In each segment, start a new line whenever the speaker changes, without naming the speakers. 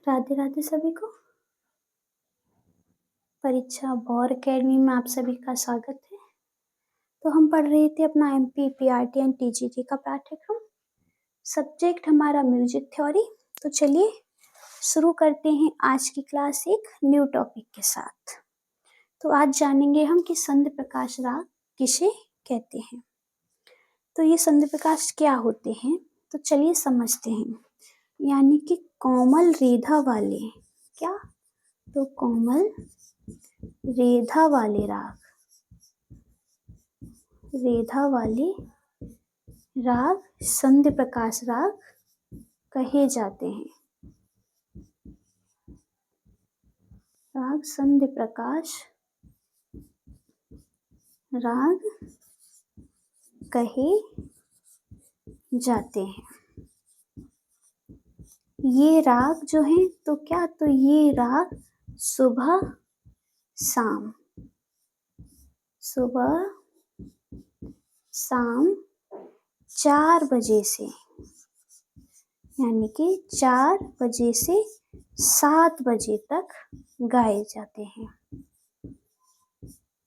राधे राधे सभी को। परीक्षा बौर अकेडमी में आप सभी का स्वागत है। तो हम पढ़ रहे थे अपना एमपी पीआरटी एंड टीजीटी का पाठ्यक्रम। सब्जेक्ट हमारा म्यूजिक थ्योरी। तो चलिए शुरू करते हैं आज की क्लास एक न्यू टॉपिक के साथ। तो आज जानेंगे हम कि संध्य प्रकाश राग किसे कहते हैं। तो ये संध्य प्रकाश क्या होते हैं, तो चलिए समझते हैं। यानी कि कोमल रेखा वाले, क्या, तो कोमल रेखा वाले राग, रेखा वाले राग संध्य प्रकाश राग कहे जाते हैं। राग संध्य प्रकाश राग कहे जाते हैं। ये राग जो है तो क्या, तो ये राग सुबह शाम 4 बजे से, यानी कि 4 बजे से 7 बजे तक गाए जाते हैं।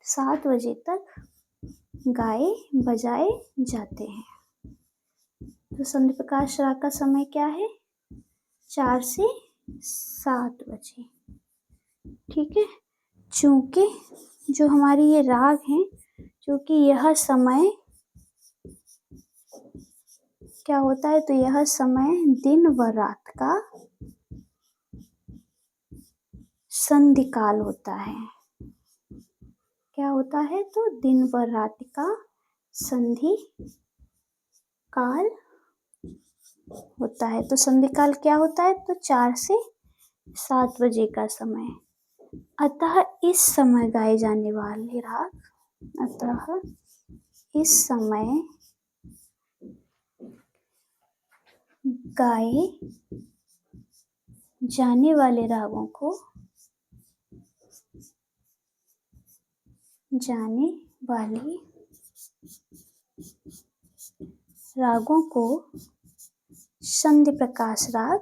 7 बजे तक गाए बजाए जाते हैं। तो संध्य प्रकाश राग का समय क्या है, 4 से 7 बजे। ठीक है। चूंकि जो हमारी ये राग हैं, क्योंकि यह समय क्या होता है, तो यह समय दिन व रात का संधि काल होता है। क्या होता है, तो दिन व रात का संधि काल होता है। तो संधि काल क्या होता है, तो 4 से 7 बजे का समय। अतः इस समय गाए जाने वाले राग, अतः इस समय गाए जाने वाले रागों को, जाने वाले रागों को संध्य प्रकाश राग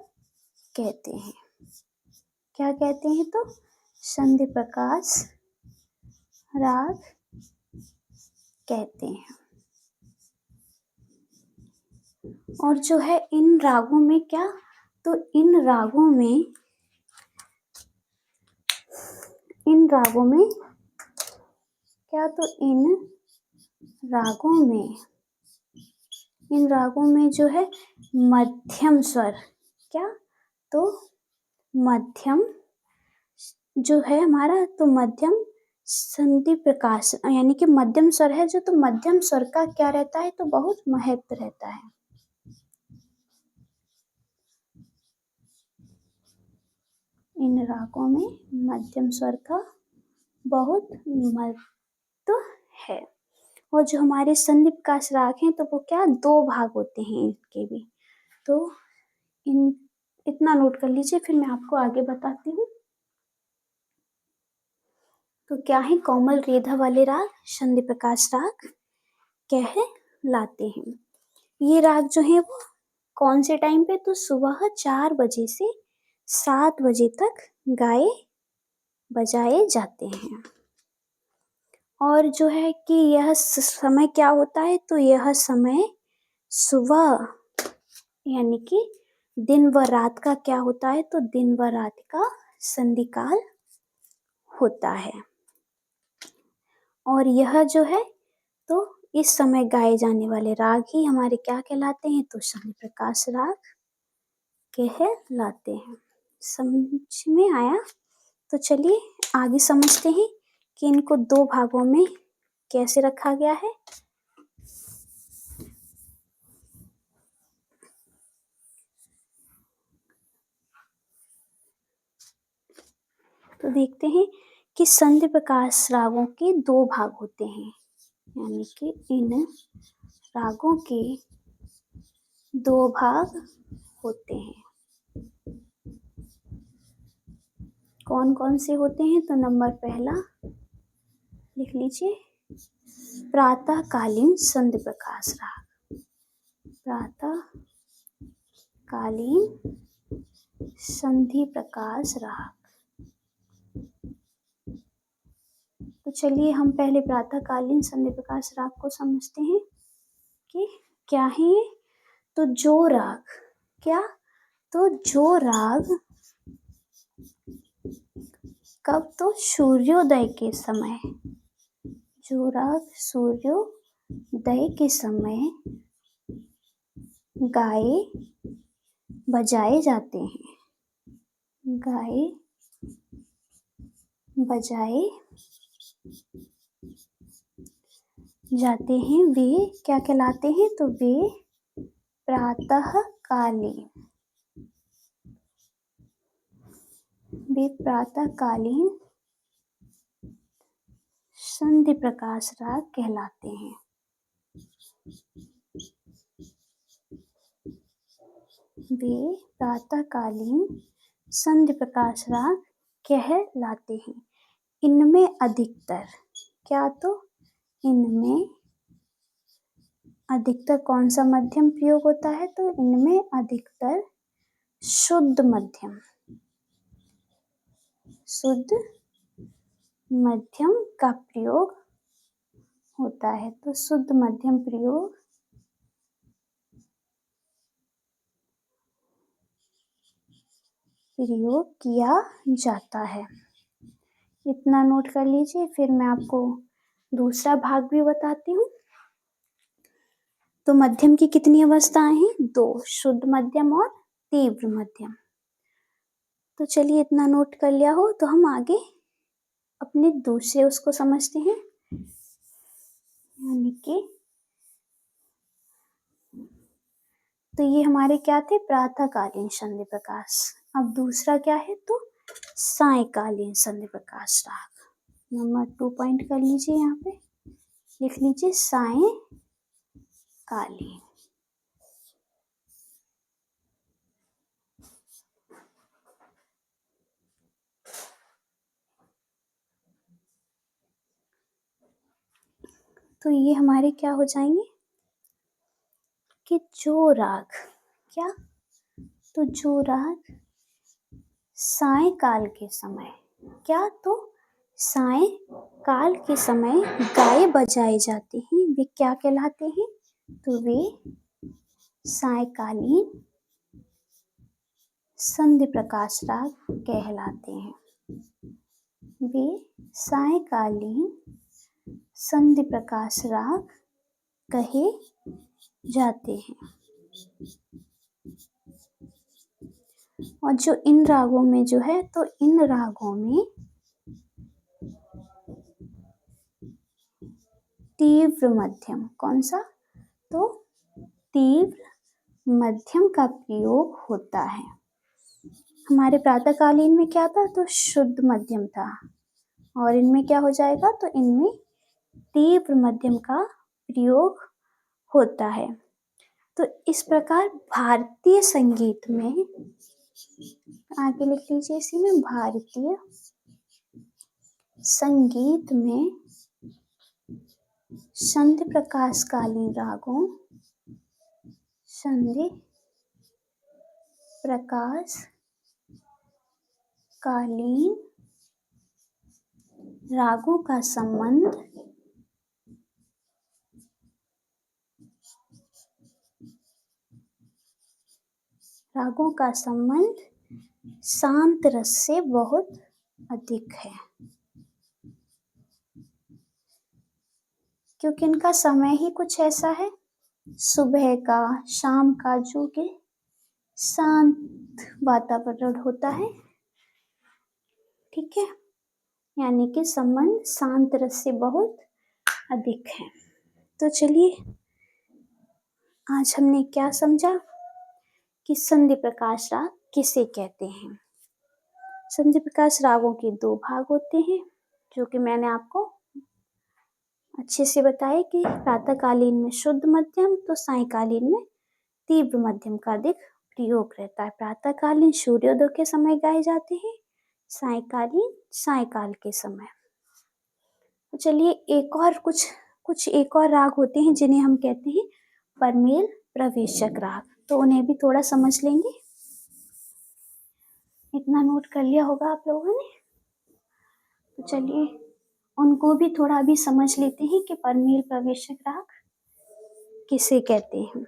कहते हैं। क्या कहते हैं, तो संध्य प्रकाश राग कहते हैं। और जो है इन रागों में क्या, तो इन रागों में क्या, तो इन रागों में जो है मध्यम स्वर, क्या, तो मध्यम जो है हमारा, तो मध्यम संधि प्रकाश, यानी कि मध्यम स्वर है जो, तो मध्यम स्वर का क्या रहता है, तो बहुत महत्व रहता है। इन रागों में मध्यम स्वर का बहुत महत्व है। और जो हमारे संधि प्रकाश राग हैं, तो वो क्या, 2 भाग होते हैं इनके भी। तो इतना नोट कर लीजिए, फिर मैं आपको आगे बताती हूँ। तो क्या है, कोमल रेखा वाले राग संधि प्रकाश राग कहलाते हैं। ये राग जो है वो कौन से टाइम पे, तो सुबह 4 बजे से 7 बजे तक गाए बजाए जाते हैं। और जो है कि यह समय क्या होता है, तो यह समय सुबह, यानी कि दिन व रात का क्या होता है, तो दिन व रात का संधि काल होता है। और यह जो है, तो इस समय गाए जाने वाले राग ही हमारे क्या कहलाते हैं, तो संध्य प्रकाश राग कहलाते हैं। समझ में आया। तो चलिए आगे समझते हैं कि इनको 2 भागों में कैसे रखा गया है। तो देखते हैं कि संध्य प्रकाश रागों के 2 भाग होते हैं, यानी कि इन रागों के 2 भाग होते हैं। कौन कौन से होते हैं, तो नंबर पहला लिख लीजिए, प्रातःकालीन संध्य प्रकाश राग। प्रातःकालीन संधि प्रकाश राग। तो चलिए हम पहले प्रातःकालीन संधि प्रकाश राग को समझते हैं कि क्या है ये। तो जो राग, क्या, तो जो राग कब, तो सूर्योदय के समय, जो राग सूर्योदय के समय गाए बजाए जाते हैं, गाए बजाए जाते हैं, वे क्या कहलाते हैं, तो वे प्रातःकालीन, वे प्रातःकालीन संधि प्रकाश राग कहलाते हैं। वे प्रातःकालीन संधि प्रकाश राग कहलाते हैं। इनमें अधिकतर, क्या, तो इनमें अधिकतर कौन सा मध्यम प्रयोग होता है, तो इनमें अधिकतर शुद्ध मध्यम, शुद्ध मध्यम का प्रयोग होता है। तो शुद्ध मध्यम प्रयोग किया जाता है। इतना नोट कर लीजिए, फिर मैं आपको दूसरा भाग भी बताती हूँ। तो मध्यम की कितनी अवस्थाएं हैं, 2, शुद्ध मध्यम और तीव्र मध्यम। तो चलिए इतना नोट कर लिया हो तो हम आगे अपने दूसरे उसको समझते हैं, यानी कि तो ये हमारे क्या थे, प्रातःकालीन संधि प्रकाश। अब दूसरा क्या है, तो सायंकालीन संधि प्रकाश राग। नंबर 2 पॉइंट कर लीजिए, यहाँ पे लिख लीजिए सायंकालीन। तो ये हमारे क्या हो जाएंगे कि जो राग, क्या, तो जो राग सायंकाल के समय, क्या, तो सायंकाल के समय गाए बजाए जाते हैं, वे क्या कहलाते हैं, तो वे सायंकालीन संधि प्रकाश राग कहलाते हैं। वे सायंकालीन संधि प्रकाश राग कहे जाते हैं। और जो इन रागों में जो है, तो इन रागों में तीव्र मध्यम, कौन सा, तो तीव्र मध्यम का प्रयोग होता है। हमारे प्रातःकालीन में क्या था, तो शुद्ध मध्यम था, और इनमें क्या हो जाएगा, तो इनमें तीव्र मध्यम का प्रयोग होता है। तो इस प्रकार भारतीय संगीत में, आगे लिख लीजिए इसी में, भारतीय संगीत में संधि प्रकाशकालीन रागों, संधि प्रकाशकालीन रागों का संबंध शांत रस से बहुत अधिक है, क्योंकि इनका समय ही कुछ ऐसा है, सुबह का, शाम का, जो कि शांत वातावरण होता है, ठीक है, यानी कि संबंध शांत रस से बहुत अधिक है। तो चलिए आज हमने क्या समझा कि संधि प्रकाश राग किसे कहते हैं। संधि प्रकाश रागों के 2 भाग होते हैं, जो कि मैंने आपको अच्छे से बताया कि प्रातःकालीन में शुद्ध मध्यम, तो सायंकालीन में तीव्र मध्यम का अधिक प्रयोग रहता है। प्रातःकालीन सूर्योदय के समय गाए जाते हैं, सायंकालीन सायंकाल के समय। तो चलिए एक और राग होते हैं जिन्हें हम कहते हैं परमेल प्रवेशक राग, तो उन्हें भी थोड़ा समझ लेंगे। इतना नोट कर लिया होगा आप लोगों ने। तो चलिए उनको भी थोड़ा अभी समझ लेते हैं कि परमेल प्रवेशक राग किसे कहते हैं।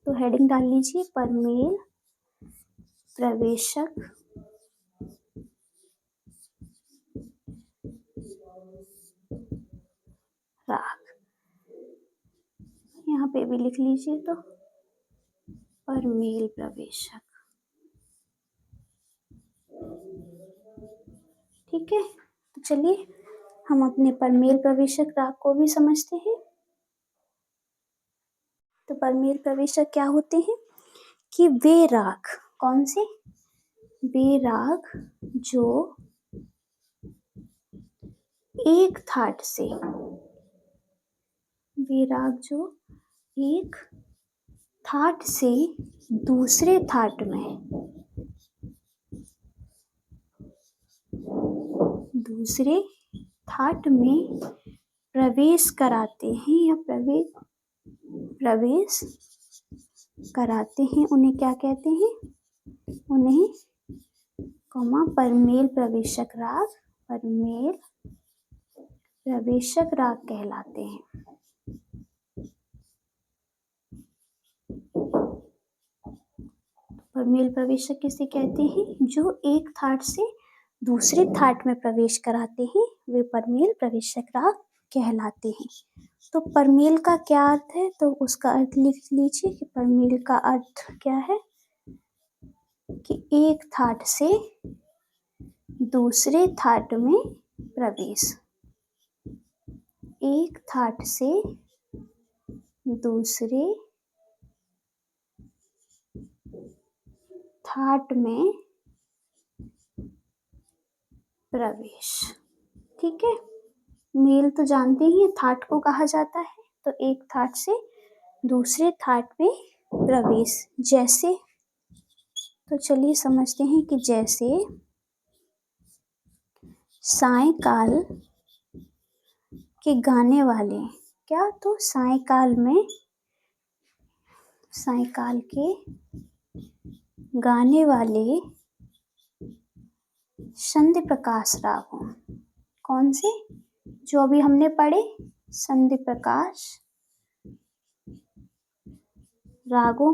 तो हेडिंग डाल लीजिए, परमेल प्रवेशक राग। यहाँ पे भी लिख लीजिए, तो परमेल प्रवेशक। ठीक है, तो चलिए हम अपने परमेल प्रवेशक राग को भी समझते हैं। तो परमेल प्रवेशक क्या होते हैं कि वे राग, कौन से? वे राग जो एक थाट से, वे राग जो एक थाट से दूसरे थाट में, दूसरे थाट में प्रवेश कराते हैं या प्रवेश कराते हैं, उन्हें क्या कहते हैं? उन्हें परमेल प्रवेशक राग, परमेल प्रवेशक राग कहलाते हैं। परमेल प्रवेशक किसे कहते हैं? जो एक थाट से दूसरे थाट में प्रवेश कराते हैं, वे परमेल प्रवेशक राग कहलाते हैं। तो परमेल का क्या अर्थ है? तो उसका अर्थ लिख लीजिए कि परमेल का अर्थ क्या है कि एक थाट से दूसरे थाट में प्रवेश, एक थाट से दूसरे थाट में प्रवेश। ठीक है, मेल तो जानते ही थाट को कहा जाता है, तो एक थाट से दूसरे थाट में प्रवेश। जैसे, तो चलिए समझते हैं कि जैसे सायंकाल के गाने वाले, क्या? तो सायंकाल में, सायंकाल के गाने वाले संध्या प्रकाश रागों, कौन से? जो अभी हमने पढ़े, संध्या प्रकाश रागों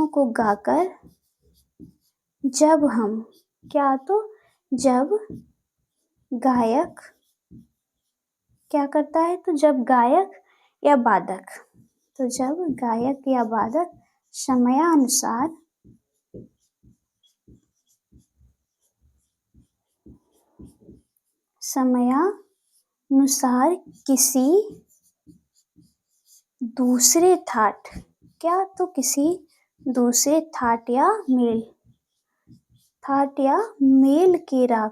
को गाकर जब हम, क्या? तो जब गायक क्या करता है? तो जब गायक या वादक, तो जब गायक या वादक समयानुसार किसी दूसरे थाट, क्या? तो किसी दूसरे थाट या मेल के राग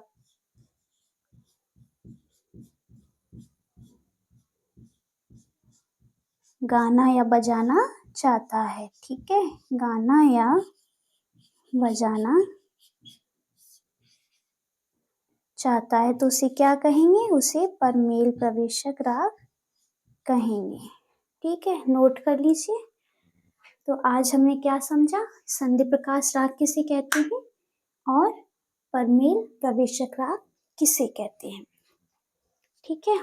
गाना या बजाना चाहता है। ठीक है, गाना या बजाना चाहता है तो उसे क्या कहेंगे? उसे परमेल प्रवेशक राग कहेंगे। ठीक है, नोट कर लीजिए। तो आज हमने क्या समझा? संध्या प्रकाश राग किसे कहते हैं और परमेल प्रवेशक राग किसे कहते हैं। ठीक है,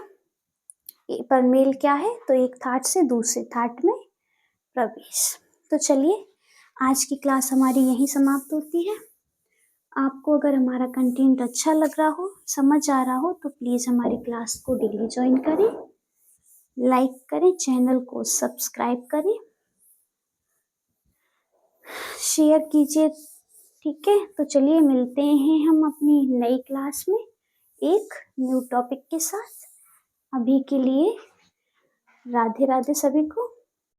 परमेल क्या है? तो एक थाट से दूसरे थाट में प्रवेश। तो चलिए आज की क्लास हमारी यहीं समाप्त होती है। आपको अगर हमारा कंटेंट अच्छा लग रहा हो, समझ आ रहा हो, तो प्लीज़ हमारी क्लास को डेली ज्वाइन करें, लाइक करें, चैनल को सब्सक्राइब करें, शेयर कीजिए। ठीक है, तो चलिए मिलते हैं हम अपनी नई क्लास में एक न्यू टॉपिक के साथ। अभी के लिए राधे राधे सभी को।